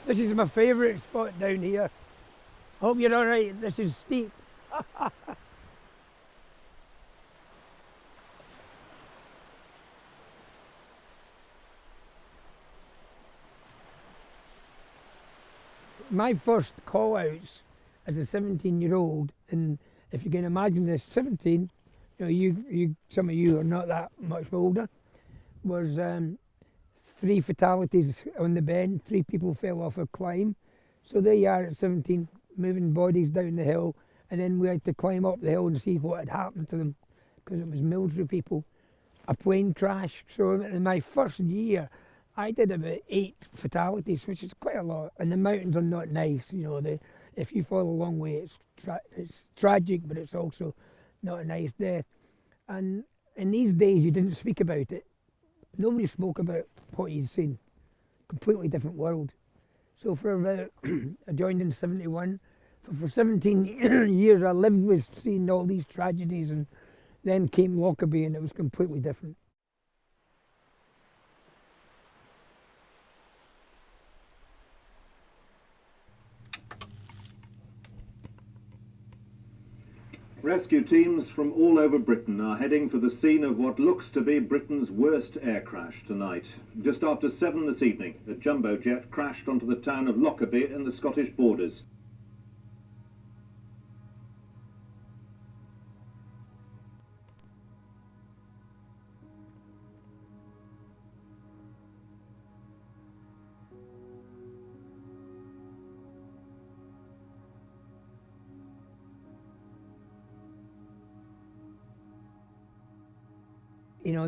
This is my favourite spot down here. Hope you're all right. This is steep. My first call-outs as a 17-year-old, and if you can imagine this, 17, some of you are not that much older, was 3 fatalities on the bend. 3 people fell off a climb. So there you are at 17, moving bodies down the hill, and then we had to climb up the hill and see what had happened to them, because it was military people. A plane crash. So in my first year, I did about 8 fatalities, which is quite a lot. And the mountains are not nice, if you fall a long way, it's tragic, but it's also not a nice death. And in these days, you didn't speak about it. Nobody spoke about what you'd seen. Completely different world. So for about, I joined in 71. For 17 years, I lived with seeing all these tragedies, and then came Lockerbie, and it was completely different. Rescue teams from all over Britain are heading for the scene of what looks to be Britain's worst air crash tonight. Just after 7 this evening, a jumbo jet crashed onto the town of Lockerbie in the Scottish borders.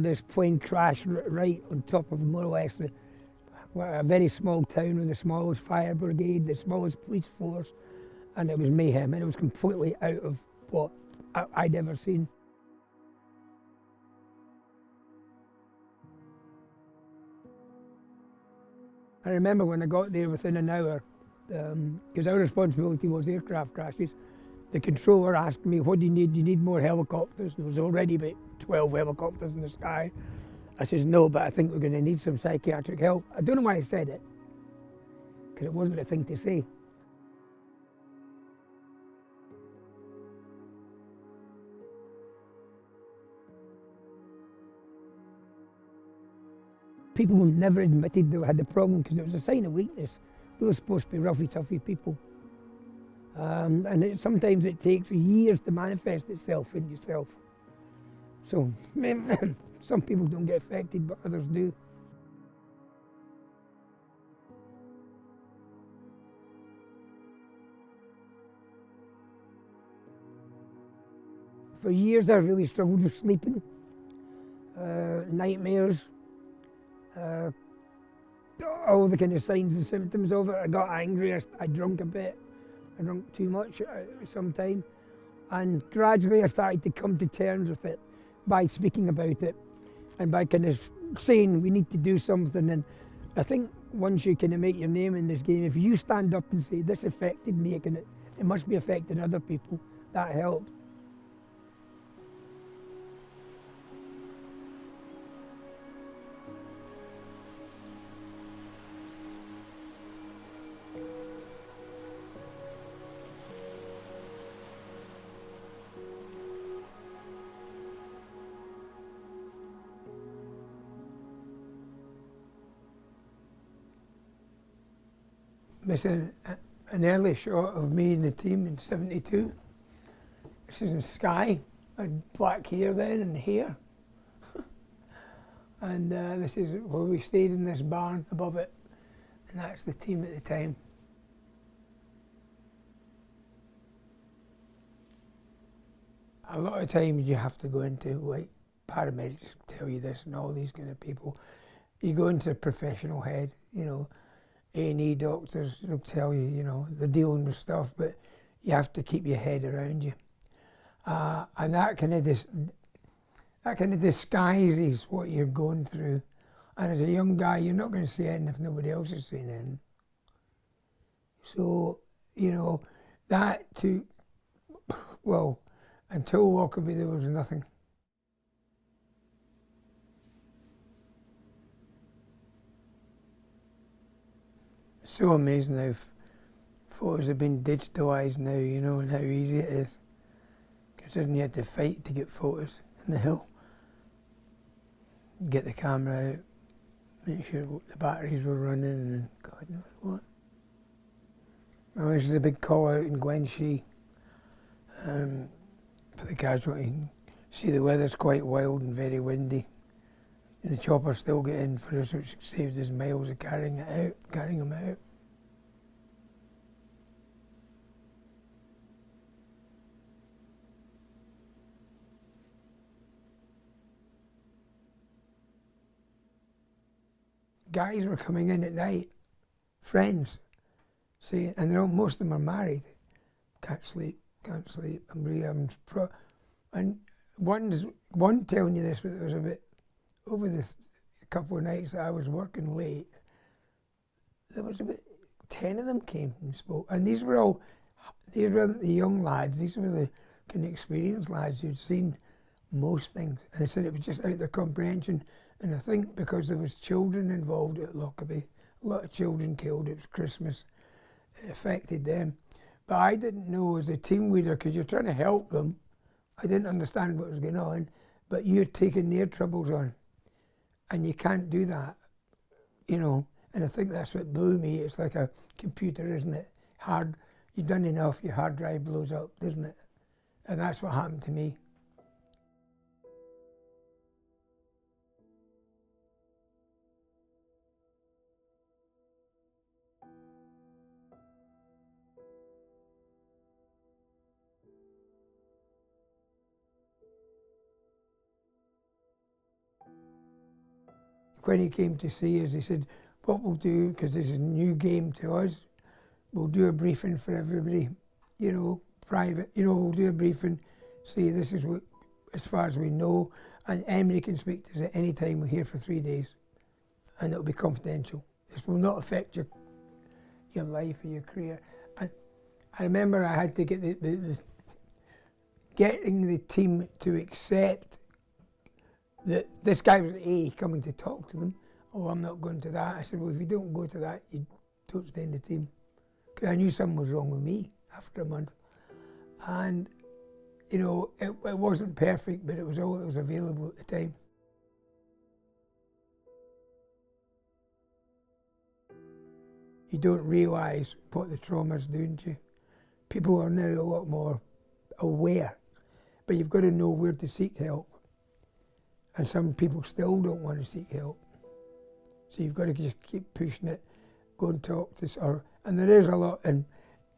This plane crashed right on top of more or less a very small town with the smallest fire brigade, the smallest police force, and it was mayhem, and it was completely out of what I'd ever seen. I remember when I got there within an hour, because our responsibility was aircraft crashes, the controller asked me, what do you need? Do you need more helicopters? There was already about 12 helicopters in the sky. I said, no, but I think we're going to need some psychiatric help. I don't know why I said it, because it wasn't a thing to say. People never admitted they had the problem because it was a sign of weakness. They were supposed to be roughy, toughy people. And sometimes it takes years to manifest itself in yourself. So some people don't get affected, but others do. For years I really struggled with sleeping, nightmares, all the kind of signs and symptoms of it. I got angry, I drank a bit. I drank too much sometime, and gradually I started to come to terms with it by speaking about it and by kind of saying we need to do something. And I think once you kind of make your name in this game, if you stand up and say this affected me, it must be affecting other people, that helped. This is an early shot of me and the team in 72. This is in Skye. I had black hair then and hair. And this is where we stayed in this barn above it. And that's the team at the time. A lot of times you have to go into, like, paramedics tell you this and all these kind of people. You go into a professional head, A&E doctors, they'll tell you, they're dealing with stuff, but you have to keep your head around you. And that kind of disguises what you're going through. And as a young guy, you're not going to say anything if nobody else is saying anything. So, until Lockerbie, there was nothing. so amazing how photos have been digitalised now, you know, and how easy it is. Considering you had to fight to get photos in the hill. Get the camera out, make sure the batteries were running, and God knows what. Well, this is a big call out in Gwenshee for the casualty. See, the weather's quite wild and very windy. And the chopper still get in for us, which saves us miles of carrying them out. Guys were coming in at night, friends, saying, and most of them are married. Can't sleep. And one telling you this, but it was a bit over the couple of nights that I was working late. There was about 10 of them came and spoke, and these were the young lads. These were the kind of experienced lads who'd seen most things, and they said it was just out of their comprehension. And I think because there was children involved at Lockerbie, a lot of children killed. It was Christmas. It affected them. But I didn't know as a team leader, because you're trying to help them. I didn't understand what was going on, but you're taking their troubles on. And you can't do that, you know. And I think that's what blew me. It's like a computer, isn't it? You've done enough, your hard drive blows up, doesn't it? And that's what happened to me. When he came to see us, he said, what we'll do, because this is a new game to us, we'll do a briefing for everybody, you know, private, you know, we'll do a briefing, say this is what, as far as we know, and Emily can speak to us at any time. We're here for 3 days, and it'll be confidential. This will not affect your life or your career. And I remember I had to get getting the team to accept that this guy was coming to talk to them. Oh, I'm not going to that. I said, well, if you don't go to that, you don't stay in the team. Because I knew something was wrong with me after a month. And, you know, it wasn't perfect, but it was all that was available at the time. You don't realise what the trauma's doing to you. People are now a lot more aware, but you've got to know where to seek help. And some people still don't want to seek help. So you've got to just keep pushing it, go and talk to and there is a lot, and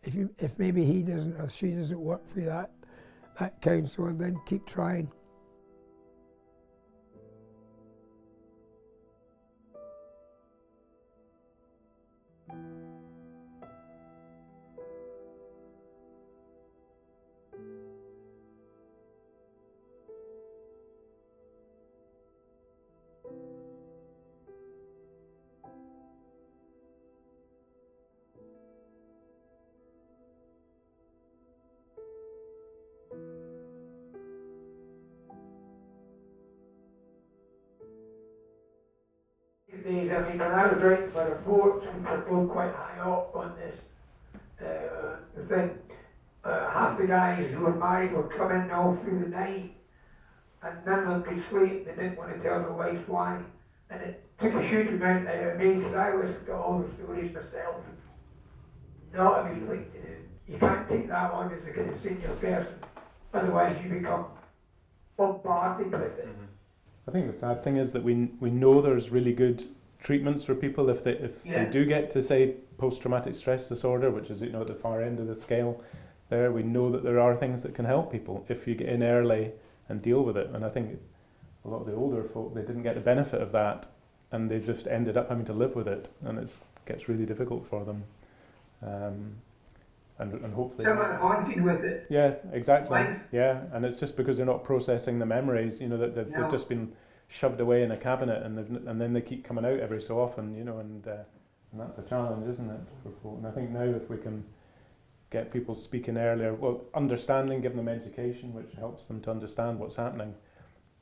if maybe he doesn't or she doesn't work for that counsellor, then keep trying. These days, I mean, when I was writing for reports, which are both quite high up on this, the thing, half the guys who were married were coming all through the night, and none of them could sleep. They didn't want to tell their wives why, and it took a huge amount out of me, because I listened to all the stories myself. Not a good thing to do. You can't take that on as a kind of senior person, otherwise you become bombarded with it. Mm-hmm. I think the sad thing is that we know there's really good treatments for people if they do get to, say, post-traumatic stress disorder, which is, you know, at the far end of the scale there. We know that there are things that can help people if you get in early and deal with it. And I think a lot of the older folk, they didn't get the benefit of that, and they just ended up having to live with it, and it gets really difficult for them. And hopefully someone haunted with it. Yeah, exactly. Life. Yeah, and it's just because they're not processing the memories, you know, that they've just been shoved away in a cabinet, and then they keep coming out every so often, you know, and that's a challenge, isn't it, for folk? And I think now if we can get people speaking earlier, well, understanding, give them education, which helps them to understand what's happening,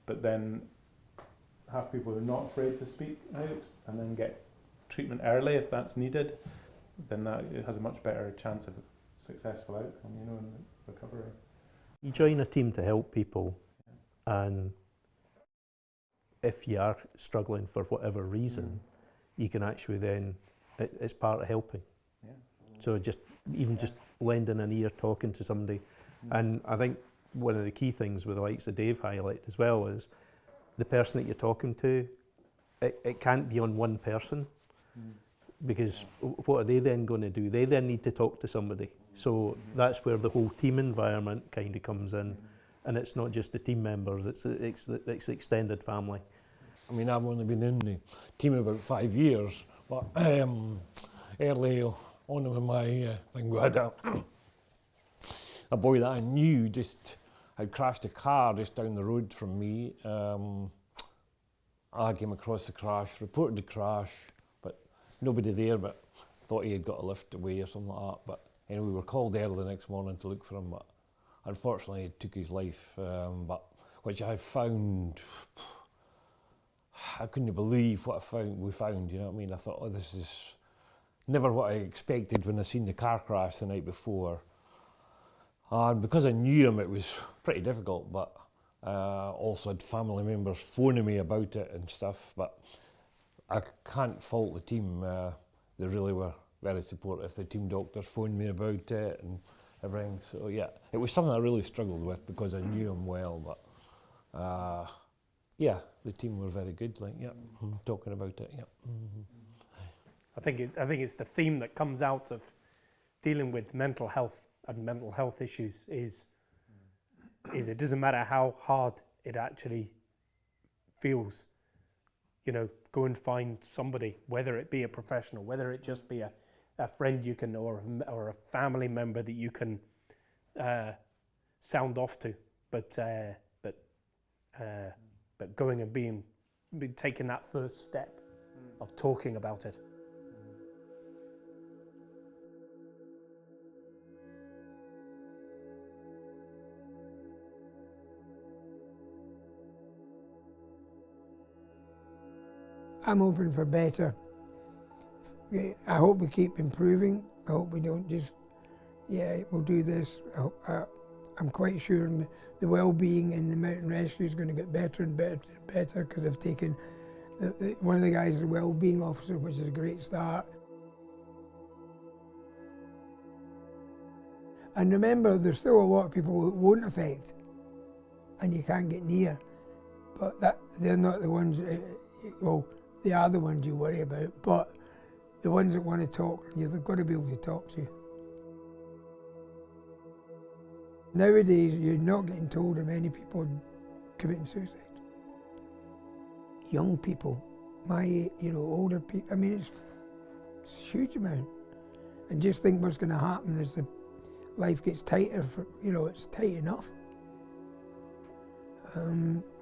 but then have people who are not afraid to speak out, and then get treatment early if that's needed, then that it has a much better chance of successful outcome, you know, in recovery. You join a team to help people, and if you are struggling for whatever reason, you can actually then, it's part of helping. Yeah. So just lending an ear, talking to somebody. And I think one of the key things with the likes of Dave highlighted as well is the person that you're talking to, it can't be on one person, because what are they then going to do? They then need to talk to somebody. So that's where the whole team environment kind of comes in. And it's not just the team members, it's the extended family. I mean, I've only been in the team about 5 years, but early on in my thing, we had a boy that I knew just had crashed a car just down the road from me. I came across the crash, reported the crash, but nobody there, but thought he had got a lift away or something like that. But anyway, we were called early the next morning to look for him, but unfortunately it took his life, but which I found, I couldn't believe what we found, you know what I mean? I thought, oh, this is never what I expected when I seen the car crash the night before. And because I knew him, it was pretty difficult, but also had family members phoning me about it and stuff, but I can't fault the team. They really were very supportive. The team doctors phoned me about it and everything. So yeah, it was something I really struggled with because I knew him well, but yeah, the team were very good, like, yeah, talking about it, yeah. I think it's the theme that comes out of dealing with mental health and mental health issues is it doesn't matter how hard it actually feels, you know, go and find somebody, whether it be a professional, whether it just be a friend you can, or a family member that you can sound off to, but going and taking that first step of talking about it. I'm hoping for better. I hope we keep improving. I hope we don't just, we'll do this. I'm quite sure the well-being in the mountain rescue is going to get better and better and better, because I've taken one of the guys is a well-being officer, which is a great start. And remember, there's still a lot of people who it won't affect, and you can't get near. But they're not the ones. Well, they are the ones you worry about, but the ones that want to talk, they've got to be able to talk to you. Nowadays, you're not getting told of many people committing suicide. Young people, my age, older people, I mean, it's a huge amount. And just think what's going to happen as the life gets tighter, it's tight enough.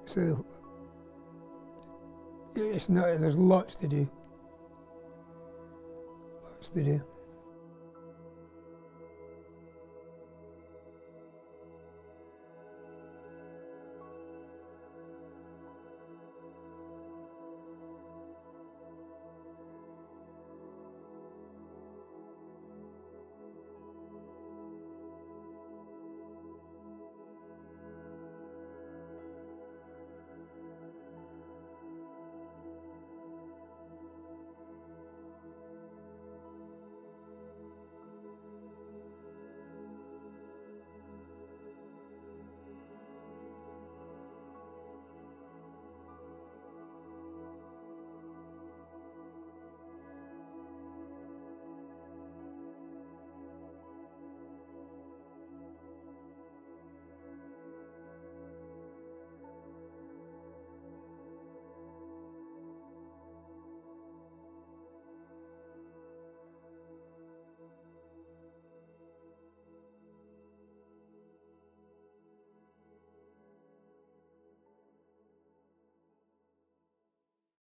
So, it's not, there's lots to do. Lots to do.